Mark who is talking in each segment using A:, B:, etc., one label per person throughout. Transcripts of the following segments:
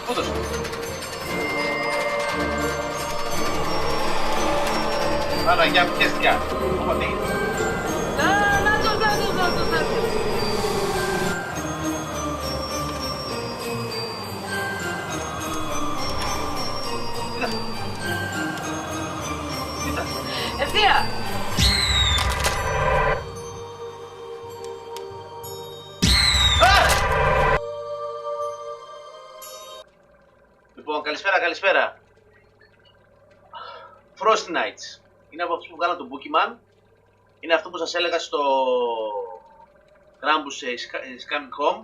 A: Πούτος. Άρα, για πιέστηκε. Οπότε είναι.
B: Ευθεία!
A: Λοιπόν, καλησπέρα. Frosty Nights. Είναι από αυτούς που βγάλαν το Boogeyman. Είναι αυτό που σας έλεγα στο Krampus is Coming Home.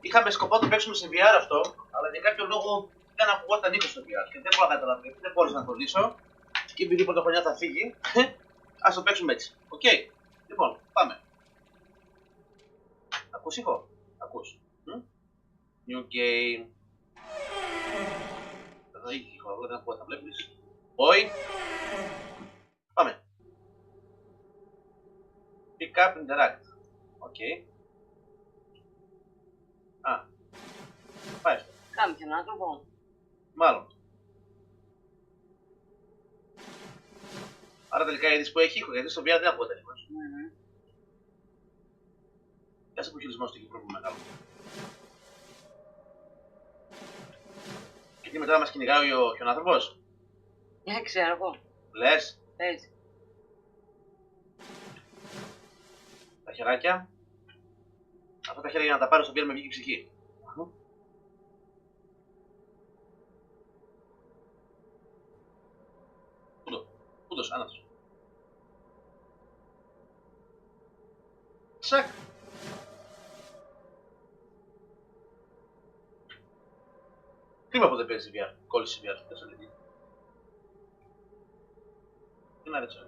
A: Είχαμε σκοπό να το παίξουμε σε VR αυτό, αλλά για κάποιο λόγο δεν ακουγόταν ήχος στο VR και δεν μπορώ να καταλάβω γιατί, δεν μπορούσα να το λύσω. Και επειδή η πρωτοχρονιά θα φύγει, ας το παίξουμε έτσι. Οκ. Λοιπόν, πάμε. Ακούς ήχο? Ακούς. New game. Εδώ είχε ήχο, αλλά δεν ακούω, θα βλέπεις. Όχι. Πάμε. Pick up, interact. Οκ. Α. Πάει αυτό.
B: Κάποιον άνθρωπο.
A: Μάλλον. Άρα τελικά είδες που έχει ήχο, γιατί στο VR δεν ακούω τελικώς. Γεια σας, αποχειρισμός του Κύπρου που μεγάλο. Και τι μετά μας κυνηγάει ο άνθρωπος?
B: Ξέρω εγώ.
A: Λες?
B: Έτσι.
A: Τα χεράκια. Αυτά τα χέρια για να τα πάρω στο VR με βγήκε ψυχή. Πούτος, άνατος. Τσακ. Κρίμα που δεν παίζει VR, κόλλησε VR, δεν σε λέει. Τι να ρίξω.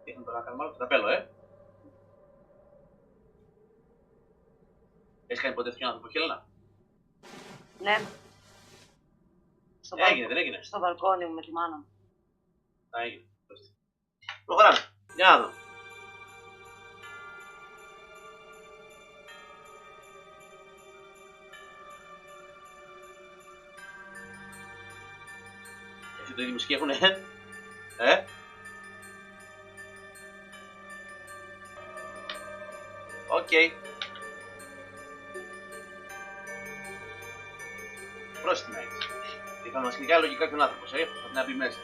A: Τι έχουμε τώρα να κάνουμε άλλο, θα τα πέλω, Έχεις κάνει ποτέ τέτοιο άνθρωπο, Χέλενα?
B: Ναι.
A: Έγινε, δεν έγινε?
B: Στο μπαλκόνι μου με τη μάνα μου.
A: Έγινε. Προχωράμε. Για να δω. Αυτή το ίδιο μουσική έχουνε, Οκ. Frosty Nights. Και θα μας κυνηγάει λογικά και ο άνθρωπος, θα πρέπει να μπει μέσα.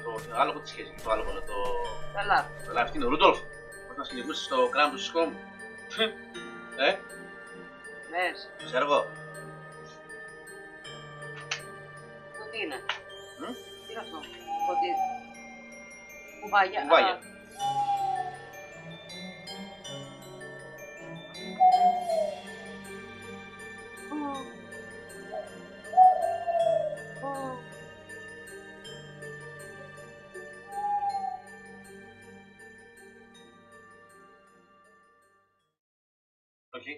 A: Το άλογο τι σχέση, το άλογο, το...
B: Καλά.
A: Καλά, αυτή είναι ο Ρούντολφ. Πώς μας κυνηγούσε στο Krampus is Home.
B: Λες.
A: Ξέρω εγώ.
B: Το τι είναι? Τι είναι αυτό? Ότι... Κουβάγια.
A: Κουβάγια. Okay.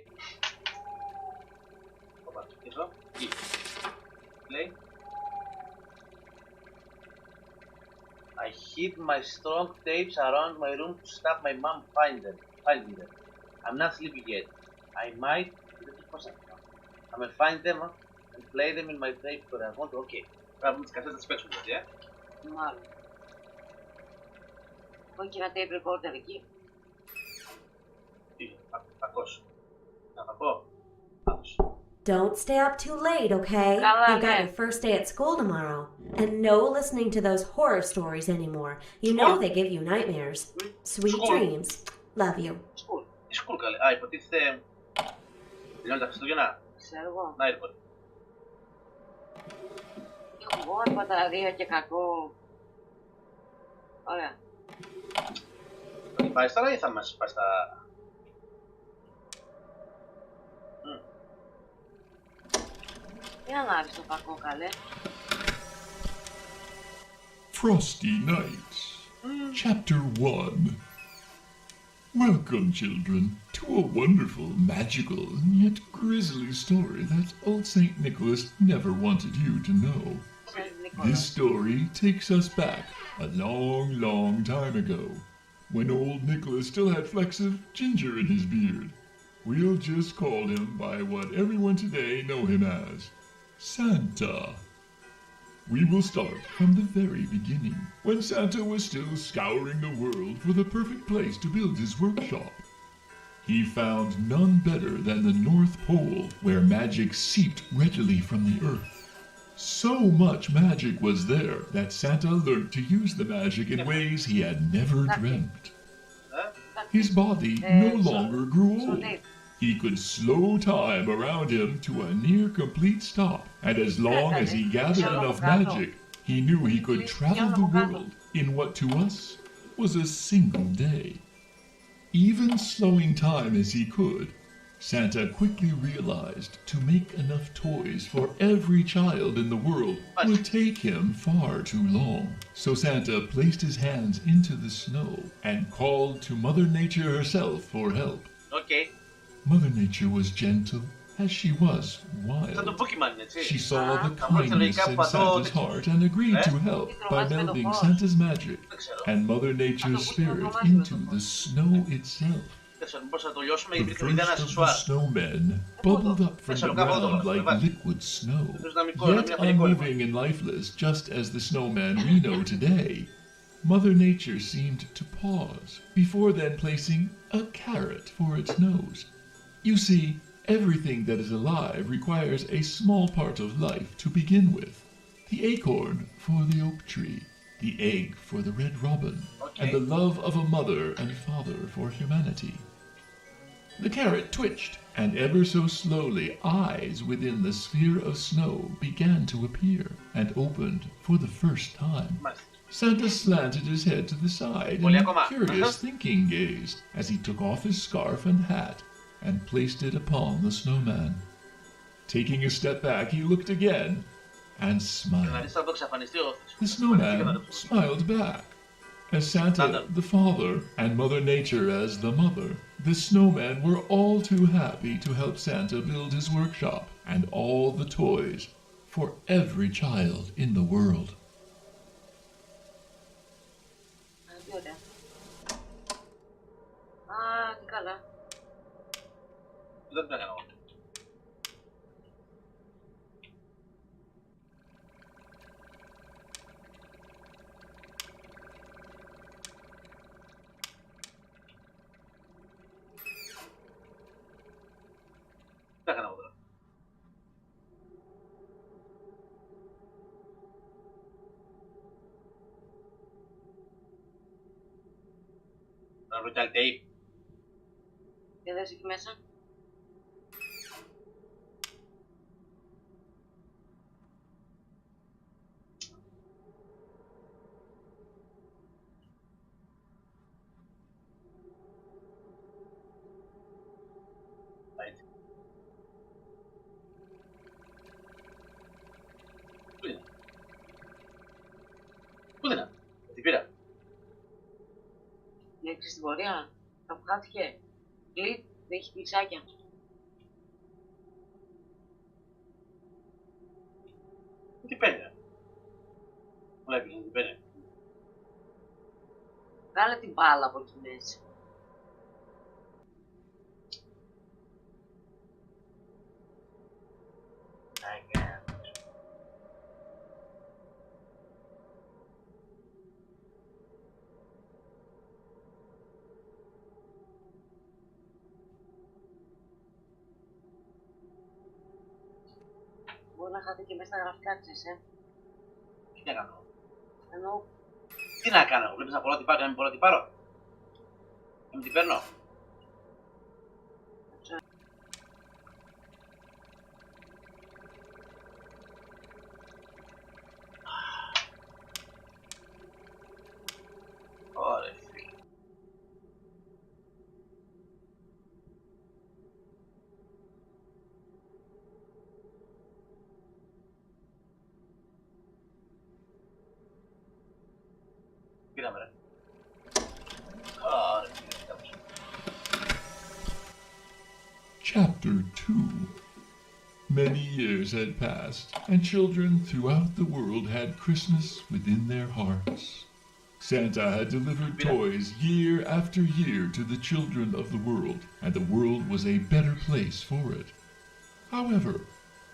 A: Εδώ. Play. I hid my strong tapes around my room to stop my mom finding them. I'm not sleeping yet. I might find them and play them in my tape for I want. Okay. Πρέπει να τις κασέτες να τις παίξουμε δηλαδή,
B: Μάλλον. Όχι και ένα tape recorder εκεί.
A: Τι, ακούς. Να τα πω.
C: Don't stay up too late, okay? You've got your first day at school tomorrow. And no listening to those horror stories anymore. You know they give you nightmares. Sweet dreams. Love you.
A: School, καλέ. Α, υποτίθεται... Τελειώνει τα Χριστούγεννα.
B: Ξέρω εγώ.
A: Να, λοιπόν.
B: Έχω μπαταρία και κακό. Ωραία.
A: Θα πάει τώρα ή θα μας πάει στα...
B: Τι ανάβεις το κακό, καλέ.
D: Frosty Nights, Chapter 1. Welcome, children, to a wonderful, magical, yet grisly story that old St. Nicholas never wanted you to know. This story takes us back a long, long time ago, when old Nicholas still had flecks of ginger in his beard. We'll just call him by what everyone today know him as, Santa. We will start from the very beginning, when Santa was still scouring the world for the perfect place to build his workshop. He found none better than the North Pole, where magic seeped readily from the earth. So much magic was there that Santa learned to use the magic in ways he had never dreamt. His body no longer grew old. He could slow time around him to a near complete stop, and as long as he gathered enough magic, he knew he could travel the world in what to us was a single day. Even slowing time as he could, Santa quickly realized to make enough toys for every child in the world would take him far too long. So Santa placed his hands into the snow and called to Mother Nature herself for help.
A: Okay.
D: Mother Nature was gentle as she was wild. She saw the kindness in Santa's heart and agreed to help by melding Santa's magic and Mother Nature's spirit into the snow itself. The first of the snowmen bubbled up from the ground like liquid snow, yet unmoving and lifeless, just as the snowman we know today. Mother Nature seemed to pause, before then placing a carrot for its nose. You see, everything that is alive requires a small part of life to begin with. The acorn for the oak tree, the egg for the red robin, and the love of a mother and father for humanity. The carrot twitched, and ever so slowly eyes within the sphere of snow began to appear, and opened for the first time. Santa slanted his head to the side in a curious thinking gaze as he took off his scarf and hat and placed it upon the snowman. Taking a step back, he looked again and smiled. The snowman smiled back. As Santa, the father, and Mother Nature as the mother, the snowmen were all too happy to help Santa build his workshop and all the toys for every child in the world.
A: Δεν τα έκανα εγώ. Τα έκανα εγώ τώρα. Να βρω κι άλλη tape.
B: Και δες εκεί μέσα.
A: Πού δεν είναι, την πήρα.
B: Λέξεις στην πορεία, τα βγάθηκε. Κλειδ, δεν έχει κλεισάκια.
A: Τι παίρνει. Βλέπεις να την παίρνει.
B: Βγάλε την μπάλα από εκεί μέσα. Μπορεί να χαθεί και μέσα στα γραφικά, ξέρεις,
A: Τι να κάνω.
B: Εννοώ.
A: Τι να κάνω, βλέπεις να μπορώ να την πάρω, να μην μπορώ να την πάρω. Να μην την παίρνω. Ωραία. Πήραμε ρε. Ωραία,
D: Chapter 2. Many years had passed, and children throughout the world had Christmas within their hearts. Santa had delivered toys year after year to the children of the world, and the world was a better place for it. However,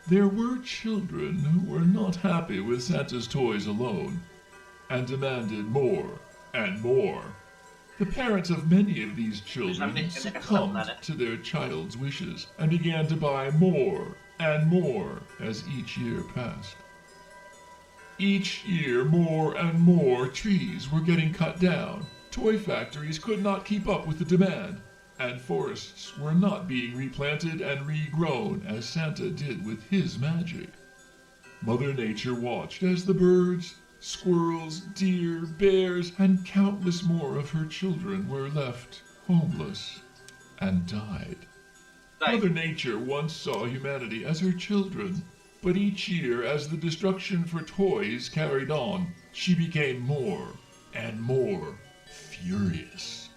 D: there were children who were not happy with Santa's toys alone, and demanded more and more. The parents of many of these children succumbed to their child's wishes and began to buy more and more as each year passed. Each year, more and more trees were getting cut down. Toy factories could not keep up with the demand, and forests were not being replanted and regrown as Santa did with his magic. Mother Nature watched as the birds, squirrels, deer, bears, and countless more of her children were left homeless and died. Mother Nature once saw humanity as her children, but each year as the destruction for toys carried on, she became more and more furious.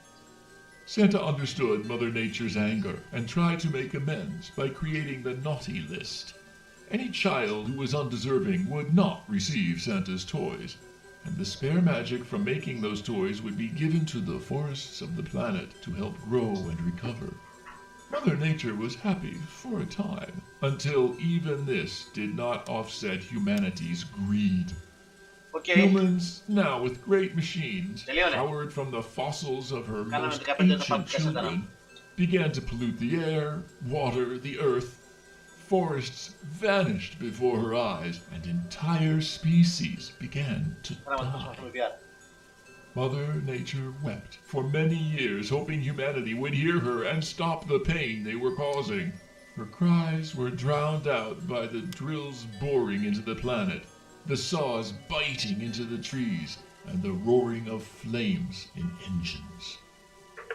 D: Santa understood Mother Nature's anger and tried to make amends by creating the naughty list. Any child who was undeserving would not receive Santa's toys, and the spare magic from making those toys would be given to the forests of the planet to help grow and recover. Mother Nature was happy for a time, until even this did not offset humanity's greed. Humans, now with great machines, powered from the fossils of her most ancient children, began to pollute the air, water, the earth. Forests vanished before her eyes, and entire species began to die. Mother Nature wept for many years, hoping humanity would hear her and stop the pain they were causing. Her cries were drowned out by the drills boring into the planet, the saws biting into the trees, and the roaring of flames in engines.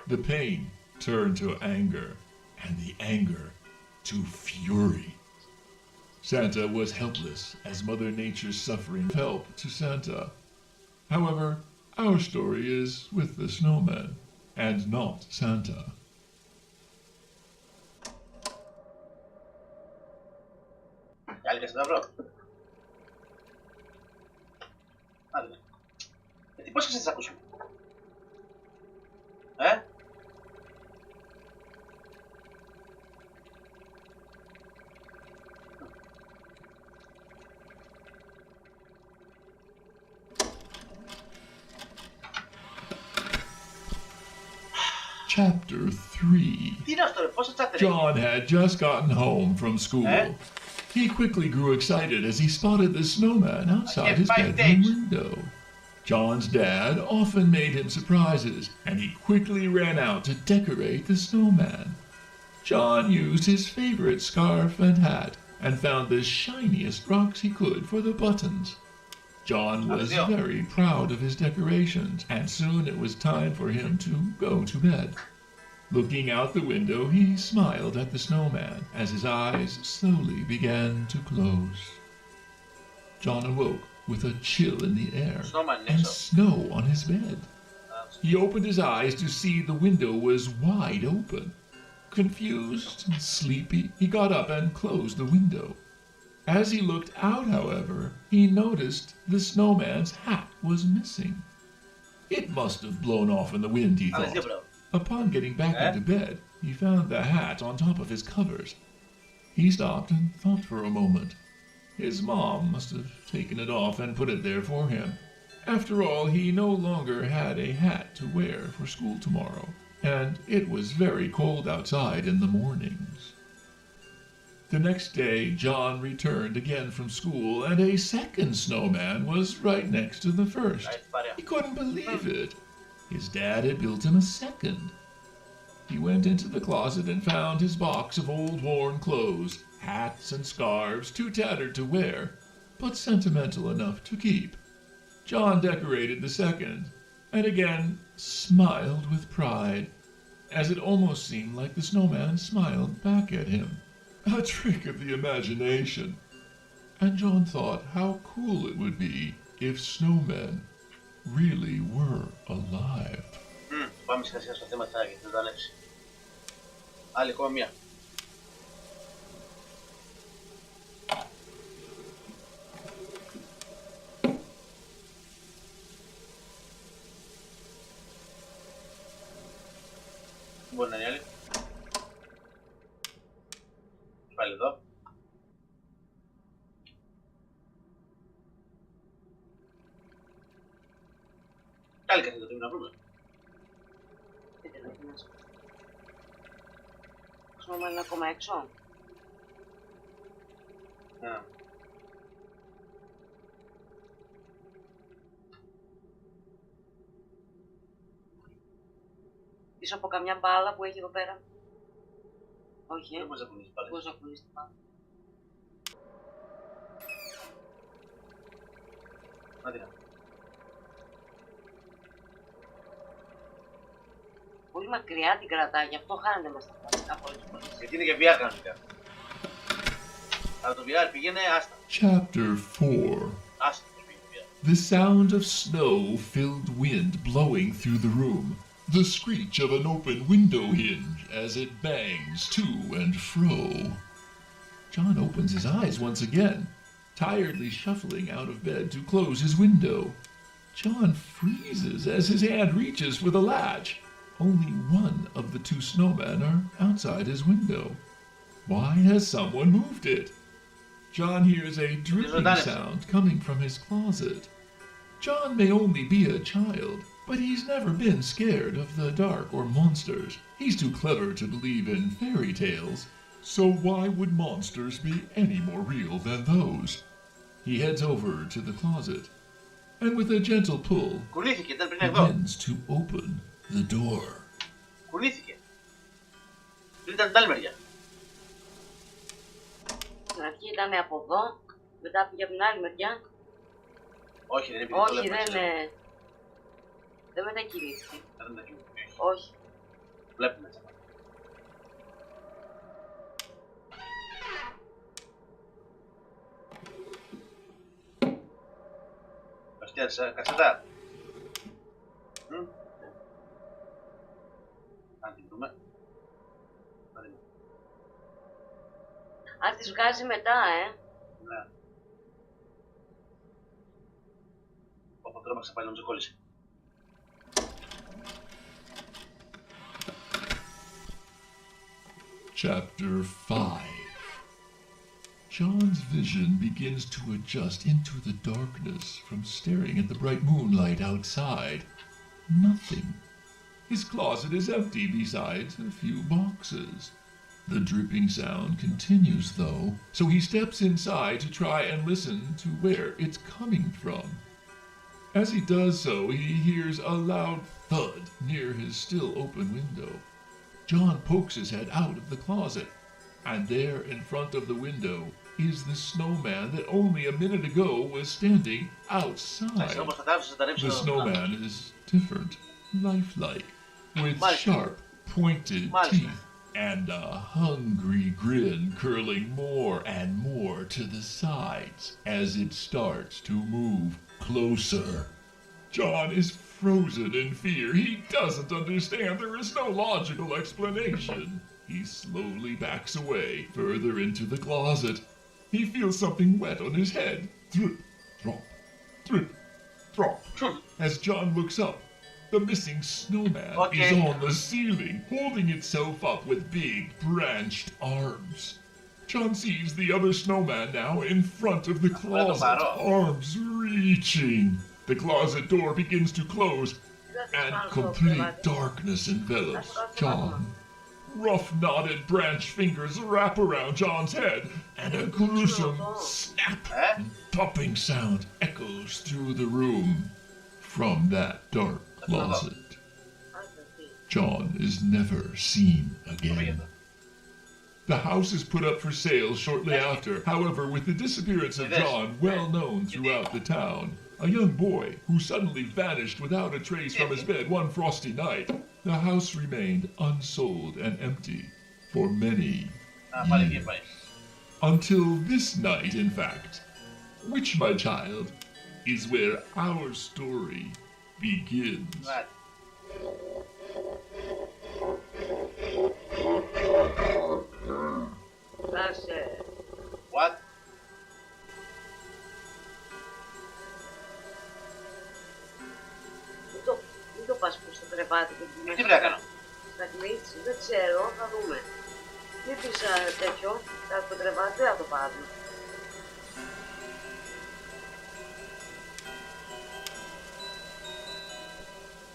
D: The pain turned to anger, and the anger to fury. Santa was helpless as Mother Nature's suffering helped to Santa. However, our story is with the snowman, and not Santa.
A: Πώς ξέρεις να ακούσουν.
D: Chapter 3. John had just gotten home from school. He quickly grew excited as he spotted the snowman outside his bedroom window. John's dad often made him surprises, and he quickly ran out to decorate the snowman. John used his favorite scarf and hat, and found the shiniest rocks he could for the buttons. John was very proud of his decorations, and soon it was time for him to go to bed. Looking out the window, he smiled at the snowman as his eyes slowly began to close. John awoke with a chill in the air and snow on his bed. He opened his eyes to see the window was wide open. Confused and sleepy, he got up and closed the window. As he looked out, however, he noticed the snowman's hat was missing. It must have blown off in the wind, he thought. Upon getting back into bed, he found the hat on top of his covers. He stopped and thought for a moment. His mom must have taken it off and put it there for him. After all, he no longer had a hat to wear for school tomorrow, and it was very cold outside in the mornings. The next day, John returned again from school, and a second snowman was right next to the first. He couldn't believe it. His dad had built him a second. He went into the closet and found his box of old worn clothes, hats and scarves, too tattered to wear, but sentimental enough to keep. John decorated the second, and again smiled with pride, as it almost seemed like the snowman smiled back at him. A trick of the imagination. And John thought how cool it would be if snowmen really were alive.
A: Πάμε σιγά σιγά στο θέμα γιατί δεν το ανέψει. Άλλη ακόμα μία. μπορεί να είναι η άλλη. Πάλι εδώ. Καλή καθήκοντα πρέπει να βρούμε.
B: Ξέρουμε είναι ακόμα έξω.
A: Ναι.
B: Πίσω από καμιά μπάλα που έχει εδώ πέρα. Όχι,
A: δεν μπορείς να κουνήσεις πάλι.
B: Μπορείς να κουνήσεις την μπάλα.
A: Να την.
B: Πολύ μακριά την κρατάει, γι' αυτό χάνεται μες στα πλάσικα.
A: Γιατί είναι και VR κανονικά. Αλλά το VR πήγαινε άστα.
D: Chapter 4.
A: Άστα.
D: The sound of snow-filled wind blowing through the room. The screech of an open window hinge as it bangs to and fro. John opens his eyes once again, tiredly shuffling out of bed to close his window. John freezes as his hand reaches for the latch. Only one of the two snowmen are outside his window. Why has someone moved it? John hears a dripping sound coming from his closet. John may only be a child, but he's never been scared of the dark or monsters. He's too clever to believe in fairy tales, so why would monsters be any more real than those? He heads over to the closet, and with a gentle pull, begins to open the door.
A: Κουνήθηκε. Πριν ήταν την άλλη μεριά.
B: Στην αρχή ήταν από εδώ, μετά πήγε από την άλλη μεριά.
A: Όχι, δεν είναι.
B: Όχι, δεν μετακινήθηκε.
A: Δεν μετακινήθηκε.
B: Όχι.
A: Βλέπουμε έτσι. Καστιά, κασετά. Αν την δούμε.
B: Αν τις βγάζει μετά,
A: Ναι. Όπου τρόμαξα πάλι νομίζω κόλλησε.
D: Chapter 5. John's vision begins to adjust into the darkness from staring at the bright moonlight outside. Nothing. His closet is empty besides a few boxes. The dripping sound continues, though, so he steps inside to try and listen to where it's coming from. As he does so, he hears a loud thud near his still open window. John pokes his head out of the closet, and there in front of the window is the snowman that only a minute ago was standing outside. The snowman is different, lifelike, with sharp, pointed teeth, and a hungry grin curling more and more to the sides as it starts to move closer. John is frozen in fear. He doesn't understand. There is no logical explanation. He slowly backs away, further into the closet. He feels something wet on his head. Drip, drop, drip, drop. As John looks up, the missing snowman is on the ceiling, holding itself up with big, branched arms. John sees the other snowman now in front of the closet, arms reaching. The closet door begins to close, and complete darkness envelops John. Rough, knotted branch fingers wrap around John's head, and a gruesome snap and popping sound echoes through the room from that dark closet. John is never seen again. The house is put up for sale shortly after. However, with the disappearance of John well known throughout the town, a young boy who suddenly vanished without a trace from his bed one frosty night, the house remained unsold and empty for many years. Until this night, in fact, which, my child, is where our story begins.
A: What?
B: Μην το πας προς το κρεβάτι και
A: τι πρέπει να κάνω.
B: Στα glitch, δεν ξέρω, θα δούμε. Μήπως τέτοιο, κάποιο κρεβάτι, δεν θα το πάρουμε.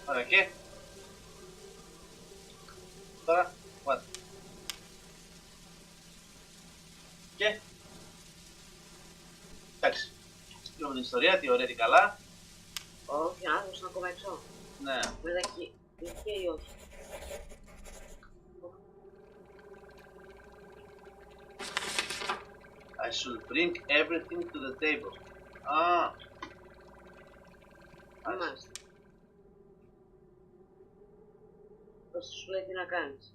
A: Ωραία, και. Τώρα, what? Και. Εντάξει. Είδαμε την ιστορία, τι ωραία, τι καλά.
B: Όχι, άνθρωπος είναι ακόμα έξω.
A: Ναι.
B: Μεταξύ, και ή όχι.
A: I should bring everything to the table. Α.
B: Μάλιστα. Πώς σου λέει τι να κάνεις.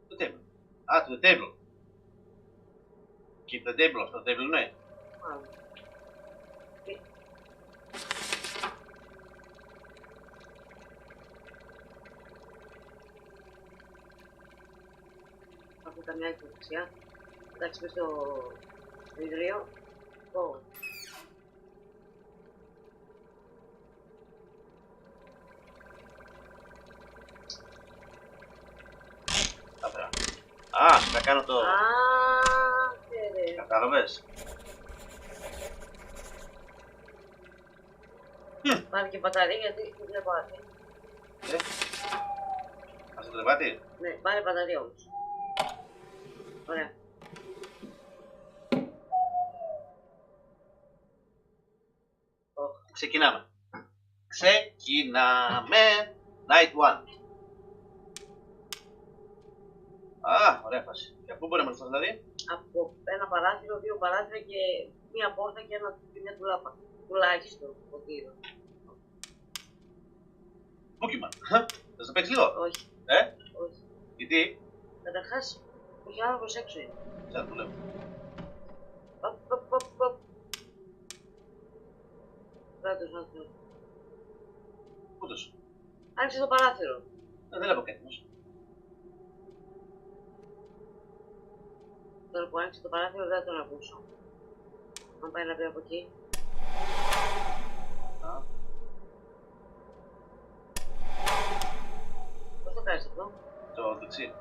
A: Το table. Α, το table. Keep the table, αυτό το table, ναι.
B: Μάλλον. Έχω καμιά εκεί δεξιά. Εντάξει, μες στο ιδρύο.
A: Α, θα κάνω το...
B: Φέρε.
A: Κατάλαβες.
B: Πάρε και μπαταρία γιατί δεν βλέπω άδεια.
A: Ας το κρεβάτι.
B: Ναι, πάρε μπαταρία όμως. Ωραία.
A: Ξεκινάμε. Night 1. Α, ωραία φάση. Και από πού μπορεί να μας δηλαδή?
B: Από ένα παράθυρο, δύο παράθυρα και μία πόρτα και μια τουλάπα. Τουλάχιστον, ποτήρι.
A: Boogeyman. Θα το παίξεις λίγο?
B: Όχι. Όχι.
A: Γιατί?
B: Καταρχάς, ο άνθρωπος έξω είναι.
A: Σαν που λέμε.
B: Κράτος να το.
A: Πούτος.
B: Άνοιξε το παράθυρο.
A: Δεν βλέπω κάτι όμως.
B: Τώρα που άνοιξε το παράθυρο δεν θα τον ακούσω. Αν πάει να πει από εκεί. Πώς το κάνεις αυτό?
A: Το δεξί.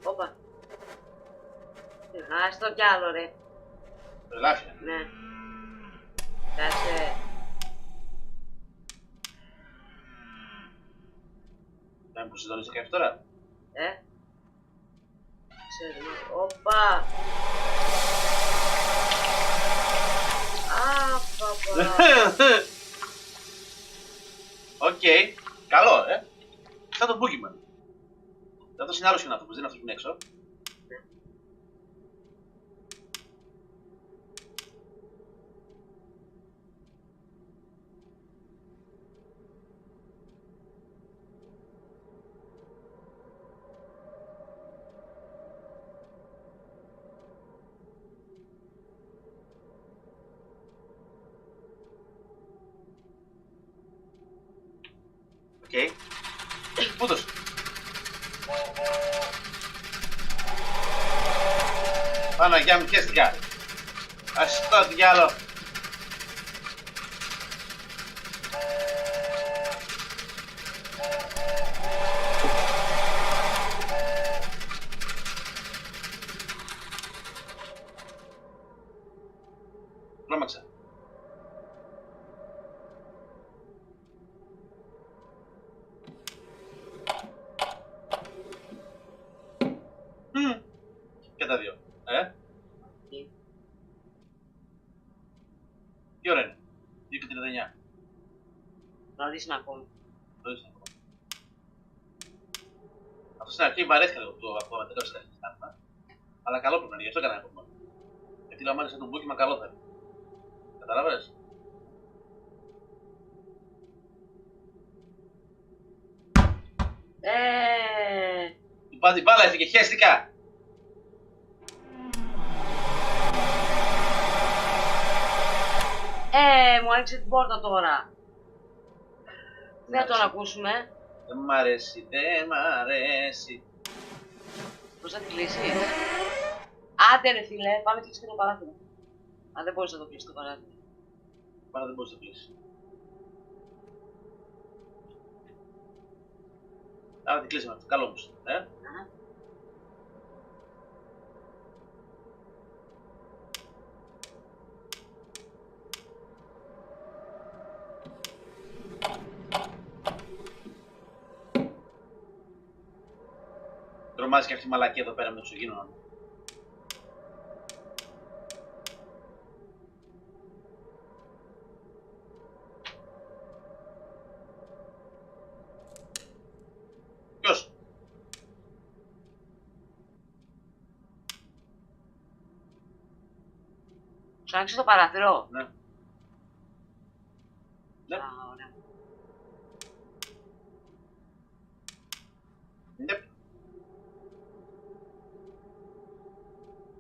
B: Όπα. Άστο κι άλλο ρε.
A: Ελάχιστα.
B: Ναι. Κάτσε.
A: Να μην συντονίσω και τώρα.
B: Ξέρω. Όπα. Παπα.
A: Οκ. Καλό, Σαν το Boogeyman. Αυτό είναι άλλος άνθρωπος, δεν είναι αυτός που είναι έξω. Οκ. Πούτος. Παναγιά μου, πιέστηκα. Ας το διάλο. Λόμαξα. Και τα δύο. Τι ώρα είναι? 2:39.
B: Νωρίς να ακόμη.
A: Αυτό στην αρχή βαρέθηκα λίγο το ακόμα μετά σε κάτι. Αλλά καλό πρέπει να είναι, γι' αυτό έκανα ακόμα. Γιατί λέω μάλιστα τον Boogeyman καλό θα είναι. Καταλάβες? Του πάω την μπάλα έφυγε, χέστηκα!
B: Μου άνοιξε την πόρτα τώρα. Δεν θα τον ακούσουμε.
A: Δεν μ' αρέσει, δεν μ' αρέσει.
B: Πώς θα την κλείσει? Άντε ρε φίλε, πάμε κλείσει και το παράθυρο. Αν δεν μπορείς να το κλείσει το παράθυρο.
A: Πάρα δεν μπορείς να το κλείσει. Άρα την κλείσαμε, καλό όμως. Τρομάζει και αυτή η μαλακή εδώ πέρα με το εξωγήινο. Ποιος?
B: Σου άνοιξε το παράθυρο.
A: Ναι. Ναι.
B: Α, ωραία.
A: Ναι.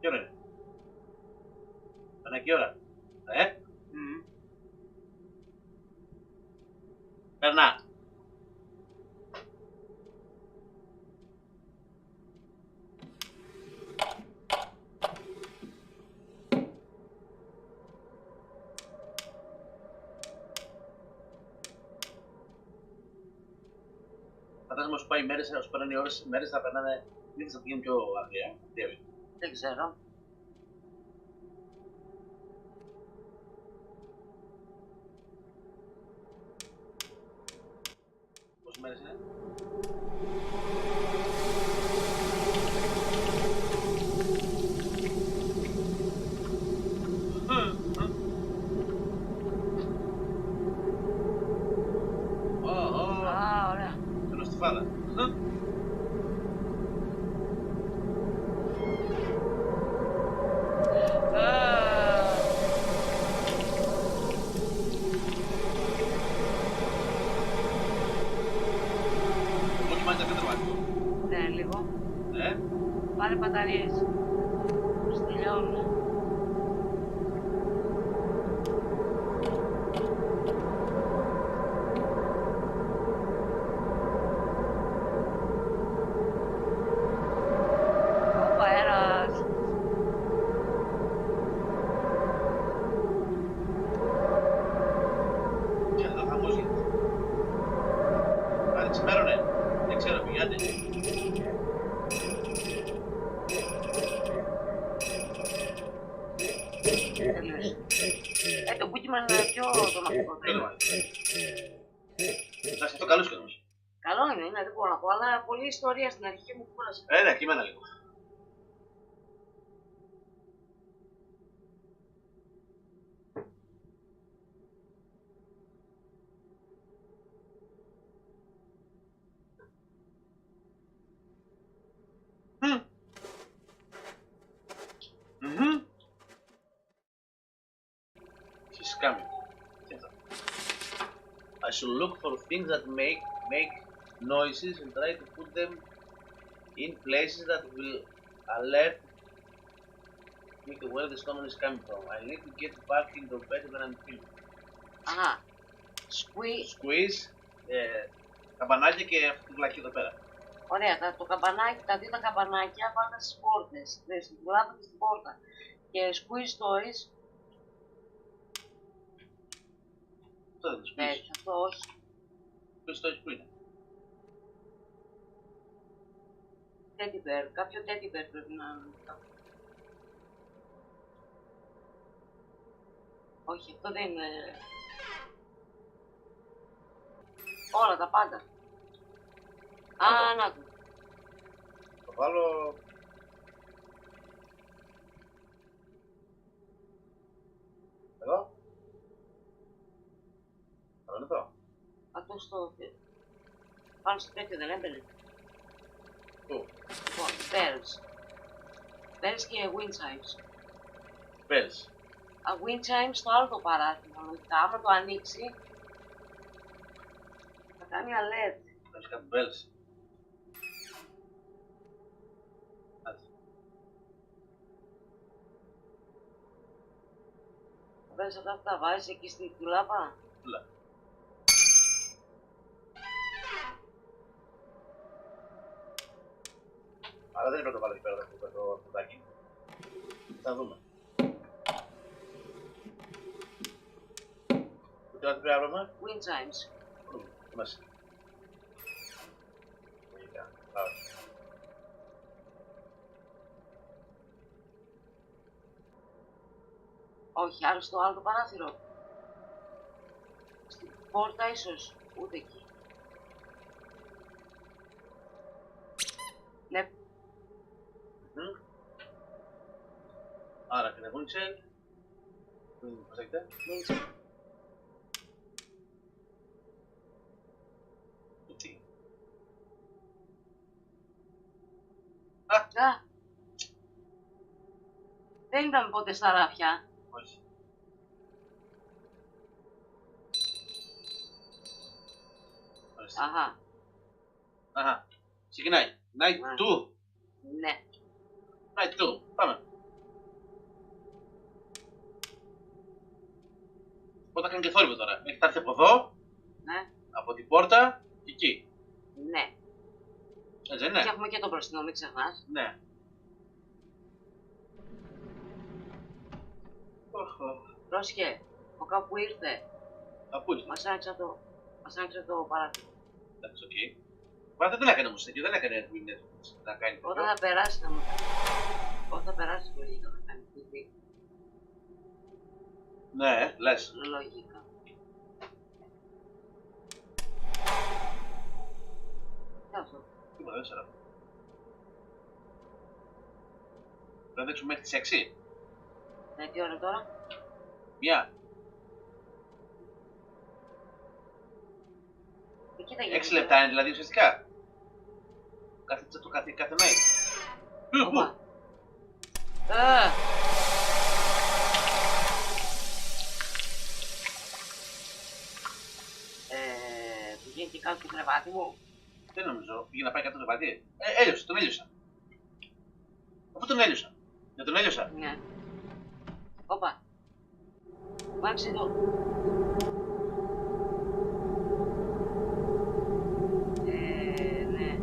A: Τι ώρα είναι? Τι ώρα? Περνά. Φαντάζομαι όσο πάει οι μέρες, όσο περνάνε οι ώρες, οι μέρες θα περνάνε, μήπως θα πηγαίνουν πιο αργά.
B: Δεν ξέρω.
A: Πόσες μέρες είναι?
B: Α, ωραία.
A: Θέλω στη φάλα.
B: Ναι, λίγο. Πάρε μπαταρίες. Στυλιώνουν. Ο αέρας.
A: Και εδώ χαμός γίνεται. Άνοιξε μέρωνε. Δεν ξέρω πηγαίνετε.
B: Το Boogeyman είναι πιο τρομακτικό.
A: Εντάξει, αυτό καλό σκέφτομαι.
B: Καλό είναι, δεν μπορώ να πω, αλλά πολλή ιστορία στην αρχή μου κούρασε.
A: Ναι, κείμενα λίγο. She's coming. I should look for things that make noises and try to put them in places that will alert me to where the storm is coming from. I need to get back into bed when I'm feeling.
B: Αχα. Squeeze.
A: Καμπανάκια και αυτή τη βλακή εδώ πέρα.
B: Ωραία, το καμπανάκι, τα δύο τα καμπανάκια πάντα στις πόρτες, στην τουλάπα και στην πόρτα. Και squeeze toys.
A: Αυτό δεν το
B: Ναι,
A: squeeze.
B: αυτό όχι.
A: Squeeze toys που είναι?
B: Teddy bear, κάποιο teddy bear πρέπει να είναι. Όχι, αυτό δεν είναι. Όλα τα πάντα. Α, να το.
A: Το βάλω... Εδώ. Θα είναι εδώ.
B: Αυτό στο... Πάνω στο τέτοιο δεν έμπαινε.
A: Πού?
B: Λοιπόν, bells. Bells και wind chimes.
A: Bells.
B: Wind chimes στο άλλο το παράθυρο. Λογικά, άμα το ανοίξει, θα κάνει alert.
A: Θα έχεις κάτι bells.
B: Bells αυτά που τα βάζεις εκεί στη τουλάπα.
A: Τουλά. δεν πρέπει να το βάλω εκεί πέρα το κουτάκι. Θα δούμε. Τώρα τι πρέπει να βρούμε?
B: Wind chimes.
A: Μέσα.
B: Όχι, άλλο στο άλλο το παράθυρο. Στην πόρτα ίσως, ούτε εκεί. Ναι.
A: Άρα και να βγουν τσέλ. Πώς έχετε? Τι?
B: Α! Δεν ήταν ποτέ στα ράφια.
A: Όχι.
B: Αχα.
A: Αχα. Ξεκινάει. Night 2.
B: Ναι.
A: Night 2. Πάμε. Όταν κάνει και θόρυβο τώρα. Έχει έρθει από εδώ.
B: Ναι.
A: Από την πόρτα και εκεί.
B: Ναι.
A: Έτσι δεν είναι?
B: Και έχουμε και το μπροστινό, μην ξεχνάς.
A: Ναι.
B: Πρόσχε, από κάπου ήρθε.
A: Από ήρθε.
B: Μας άνοιξε το παράθυρο.
A: Εντάξει, οκ. Μα δεν έκανε όμως τέτοιο, δεν έκανε να κάνει τέτοιο.
B: Όταν θα περάσει να μου κάνει. Όταν θα περάσει λογικά να κάνει τέτοιο.
A: Ναι, λες.
B: Λογικά. Τι αυτό?
A: Τίποτα, δεν ξέρω. Πρέπει να δείξουμε μέχρι τις 6.
B: Ναι, τι ώρα τώρα?
A: Μια.
B: Εκεί θα γίνει.
A: 6 λεπτά είναι δηλαδή ουσιαστικά. Κάθε mail.
B: Οπα. Πήγαινε και κάτω στο κρεβάτι μου.
A: Δεν νομίζω. Πήγε να πάει κάτω το κρεβάτι. Έλειωσα, τον έλειωσα. Αφού τον έλειωσα. Δεν τον έλειωσα.
B: Ναι. Όπα. Μάξε εδώ. Ναι.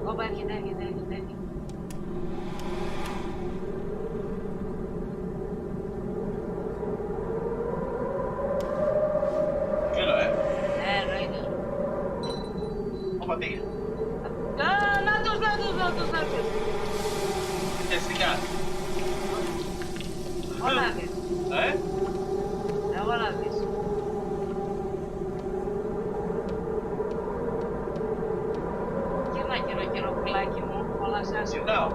B: Όπα, έρχεται.
A: Κύριο,
B: Ναι, εννοείται.
A: Όπα, πήγε.
B: Νάτος.
A: Πιαστικά.
B: Εγώ να δεις. Εγώ να δεις. Κοίτα πουλάκι μου, όλα σας.
A: Γυρνάω.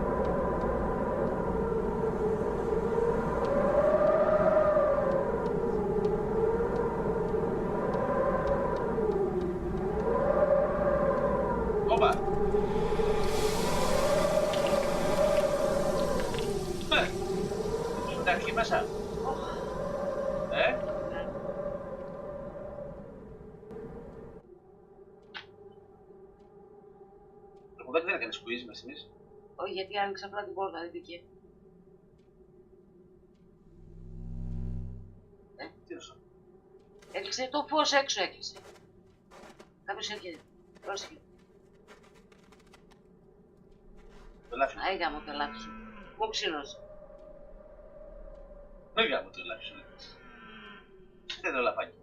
A: Όπα. Σου τα μέσα. Δεν έκανε squeeze μέσα εμείς.
B: Όχι, γιατί άνοιξα απλά την πόρτα, δείτε εκεί.
A: Τι έδωσα.
B: Έκλεισε το φως έξω, έκλεισε. Κάποιος έρχεται. Πρόσεχε.
A: Το λάφι.
B: Άι γάμο το λάφι σου. Κόψινος.
A: Δεν γάμο το λάφι σου. Τι είναι το λαφάκι.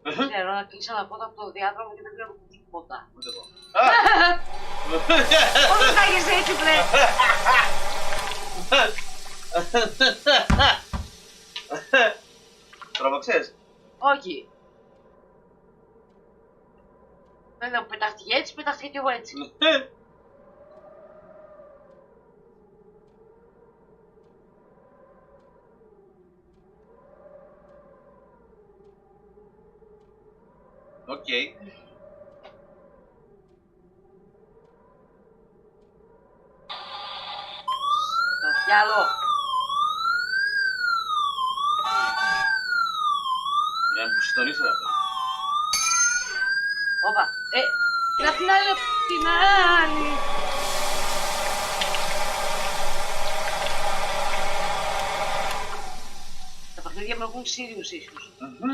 B: Δεν ξέρω, να κλείσω ένα πότα από το διάδρομο και δεν βλέπω ποτά.
A: Ούτε εγώ.
B: Πώς θα έχεις έτσι πλέον.
A: Τρόμαξες.
B: Όχι. Βέβαια, πετάχτηκε έτσι, πετάχτηκε κι εγώ έτσι.
A: Οκ.
B: Το διάλο.
A: Για να μου συντονίσω αυτό.
B: Όπα. Και απ' την άλλη, απ' την άλλη. Τα παιχνίδια μου έχουν serious issues.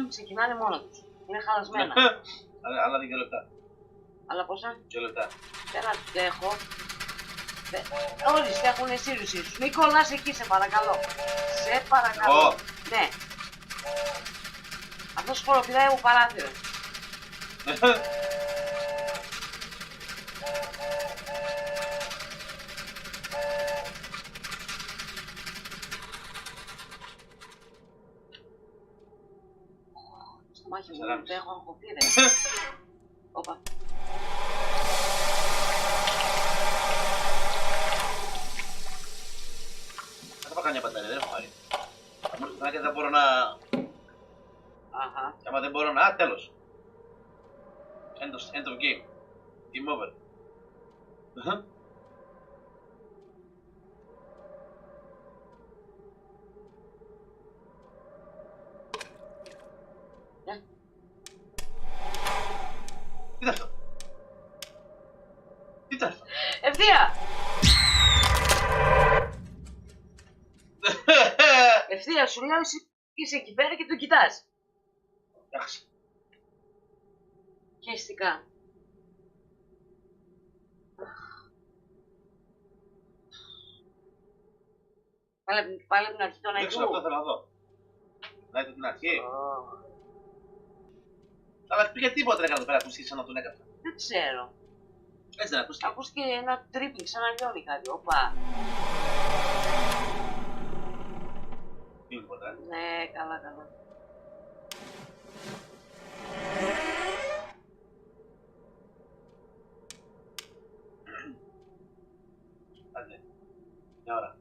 B: Ξεκινάνε μόνα τους. Είναι χαλασμένα.
A: Άλλα 2 λεπτά.
B: Αλλά πόσα?
A: 2 λεπτά.
B: Δεν αντέχω. Όλοι στέχουν εσύ τους. Μην κολλάς εκεί, σε παρακαλώ. Σε παρακαλώ. Ναι. Αυτός χοροπηδάει μου παράθυρο. Στο μάχη μου δεν έχω αγχωθεί, ρε. Όπα.
A: Θα πάω καμιά μπαταρία, δεν έχω πάρει. Θα μου έρθει και δεν μπορώ να...
B: Αχα.
A: Και άμα δεν μπορώ να... τέλος. End of game. Game over. Τι ήταν αυτό? Τι ήταν αυτό?
B: Ευθεία! Ευθεία, σου λέω είσαι εκεί πέρα και τον κοιτάς.
A: Εντάξει.
B: Χαίστηκα. Πάλι από την αρχή τον
A: Δεν ξέρω, αυτό θέλω να δω. Να δείτε την αρχή. Αλλά πήγε τίποτα έκανε εδώ πέρα, ακούστηκε σαν να τον έκανα.
B: Δεν ξέρω.
A: Έτσι δεν ακούστηκε.
B: Ακούστηκε ένα τρίπινγκ σαν να λιώνει κάτι. Όπα.
A: Τίποτα.
B: Ναι, καλά, καλά.
A: Άντε. Μια ώρα.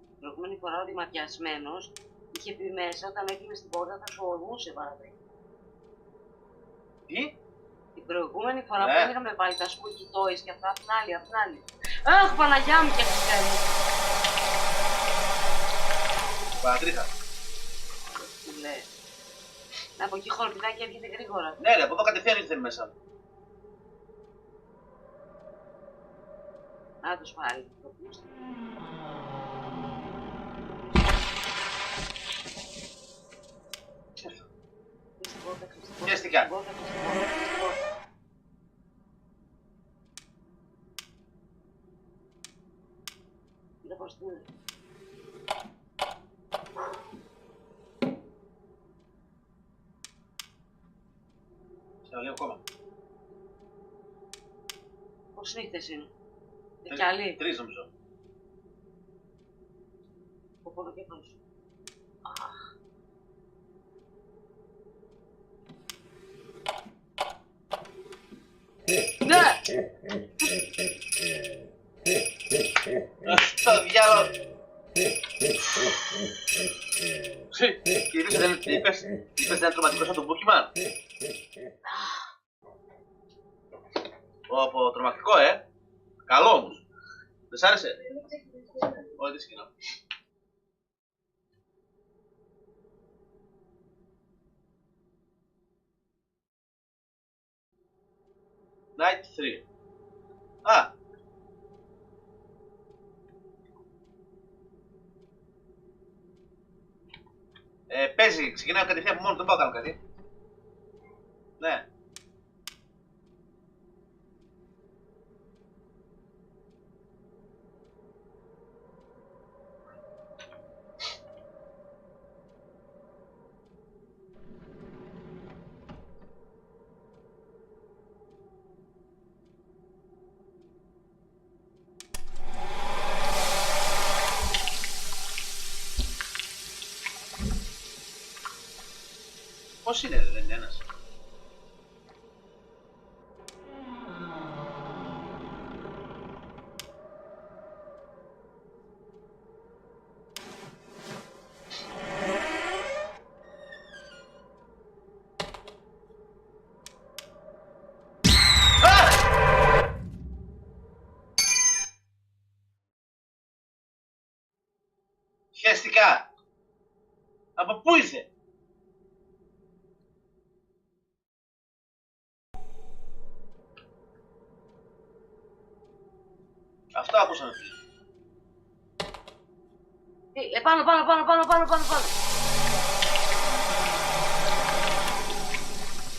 B: Την προηγούμενη φορά ο Διματιασμένος είχε πει μέσα όταν έκλεινε την πόρτα θα σου ορμούσε παραδείγμα.
A: Τι?
B: Την προηγούμενη φορά που είχαμε βάλει τα spooky toys και αυτά, απ' την άλλη, απ' την άλλη. Αχ, Παναγιά μου και Χριστέ μου.
A: Παρατρίχα.
B: Τι λέει. Από εκεί χοροπηδάκι έρχεται γρήγορα.
A: Ναι ρε, από εδώ κατευθείαν ήρθε μέσα.
B: Να τους πάλι.
A: Πιέστηκα.
B: Κοίτα πως τι είναι.
A: Σε λίγο ακόμα.
B: Πώς νύχτες είναι. Και άλλοι.
A: 3 νομίζω.
B: Από πόνο και πάνω σου. Ναι!
A: Στο διάλογο! Είπες δεν είναι τρομακτικό σαν τον Boogeyman? Πω, τρομακτικό, καλό όμως. Δεν σ' άρεσε? Όχι, τι σκηνά. Night 3. Α! Παίζει, ξεκινάω κατευθείαν από μόνο, δεν πάω να κάνω κάτι. Ναι. Πώς είναι, δεν είναι ένας? Χαίστηκα! Από πού είσαι? Αυτό ακούσαμε πριν.
B: Πάνω.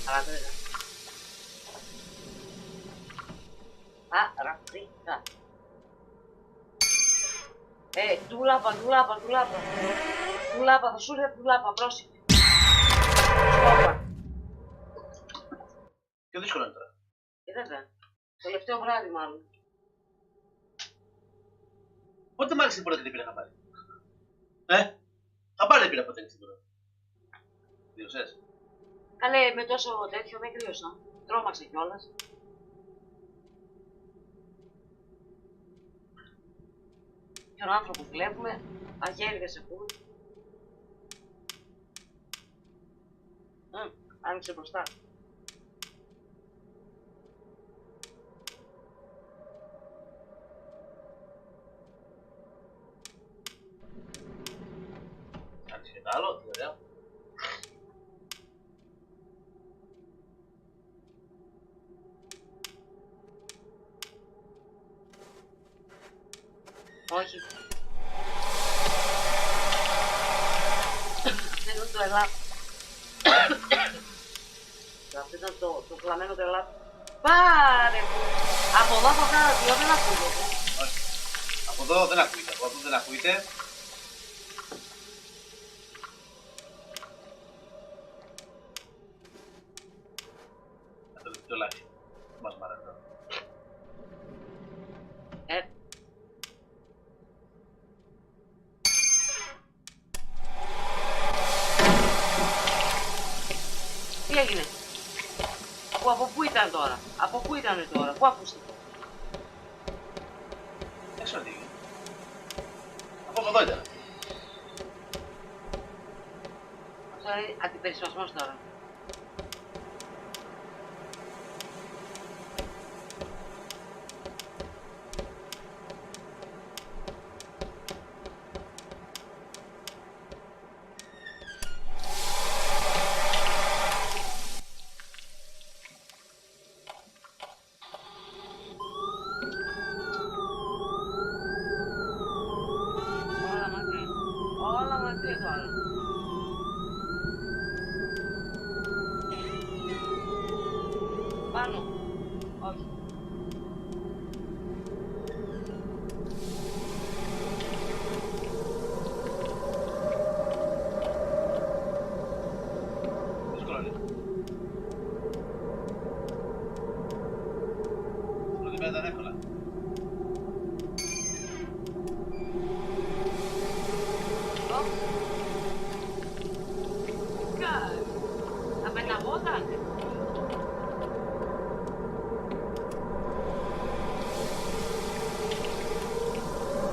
B: Αλλά δεν. Χαρακτήρα. Τουλάπα. Τουλάπα, θα σου έρθει τουλάπα, πρόσεχε. Σκόπα.
A: Πιο δύσκολο είναι τώρα.
B: Βέβαια. Τελευταίο βράδυ μάλλον.
A: Πότε μ' άρεσε πρώτα και δεν πήρα χαμπάρι. Χαμπάρι δεν πήρα ποτέ την τώρα. Κρύωσες.
B: Καλέ, με τόσο τέτοιο δεν κρύωσα. Τρόμαξε κιόλας. Ποιον άνθρωπο βλέπουμε, αγέριδες ακούμε. Άνοιξε μπροστά.
A: Άνοιξε και το άλλο, τι ωραία.
B: Όχι. Αυτό ήταν το ελάφι. Αυτό ήταν το κλαμμένο το ελάφι. Πάρε που. Από εδώ από κάτω δεν ακούγεται.
A: Όχι. Από εδώ δεν ακούγεται. Από εδώ δεν ακούγεται. Αυτό το ελάφι. Μας μ' αρέσει.
B: Τι έγινε? Από πού ήταν τώρα? Πού ακούστηκε?
A: Δεν ξέρω τι έγινε. Από εδώ ήταν.
B: Αυτό είναι αντιπερισπασμός τώρα. Πάνω. Όχι.
A: Δύσκολο είναι. Πρώτη μέρα ήταν εύκολα.
B: Θα πεταγόταν.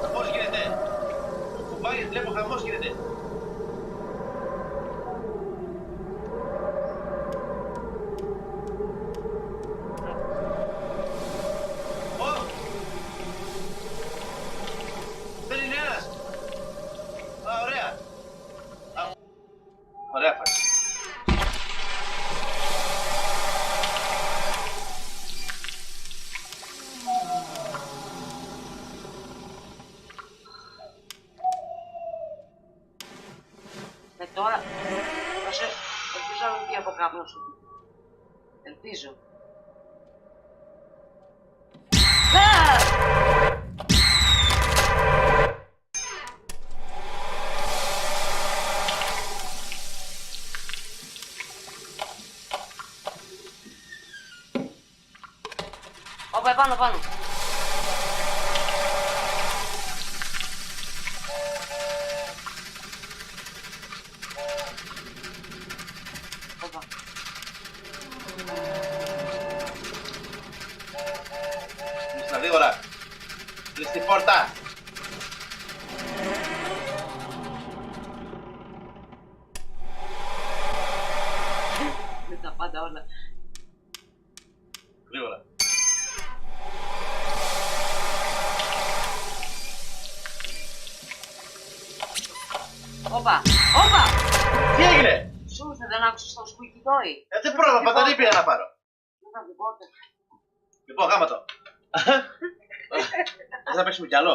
A: Χαμός γίνεται. Κουμπάει, βλέπω χαμός γίνεται. Δεν είναι ένας. Ωραία. Ωραία φάση.
B: Τώρα, ελπίζω να μην πει από κάπου σου. Ελπίζω. Όπα, επάνω, πάνω. Όπα.
A: Στα γρήγορα. Κλειστή πόρτα.
B: Με τα πάντα όλα.
A: Γρήγορα.
B: Όπα, όπα!
A: Τι έγινε?
B: Σου ήρθε, δεν άκουσες το squeaky toy?
A: Δεν πρόλαβα, δεν πήγα να πάρω.
B: Δεν θα πει πότε.
A: Λοιπόν, γάμα το. Δεν θα παίξουμε κι άλλο.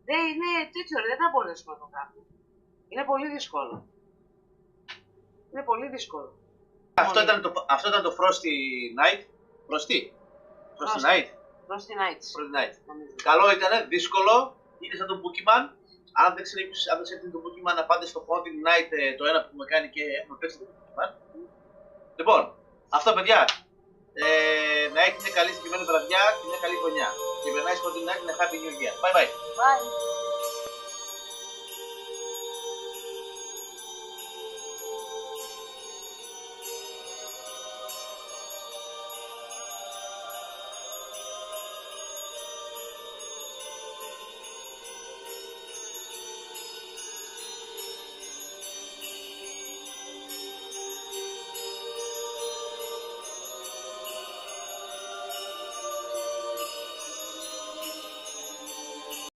B: Ναι, είναι τέτοιο, δεν θα μπορέσουμε να το κάνουμε. Είναι πολύ δύσκολο. Είναι πολύ δύσκολο.
A: Αυτό ήταν το Frosty Night. Frosty. Frosty Night.
B: Frosty Nights.
A: Καλό ήταν, δύσκολο. Είναι σαν τον Boogeyman. Αν δεν ξέρετε τον Boogeyman, να πάτε στο Haunting Night, το ένα που έχουμε κάνει και έχουμε παίξει τον Boogeyman. Λοιπόν, αυτό παιδιά. Να έχετε καλή συγκεκριμένη βραδιά και μια καλή χρονιά. Και περνάει στο Haunting Night με Happy New Year. Bye bye.
B: Bye.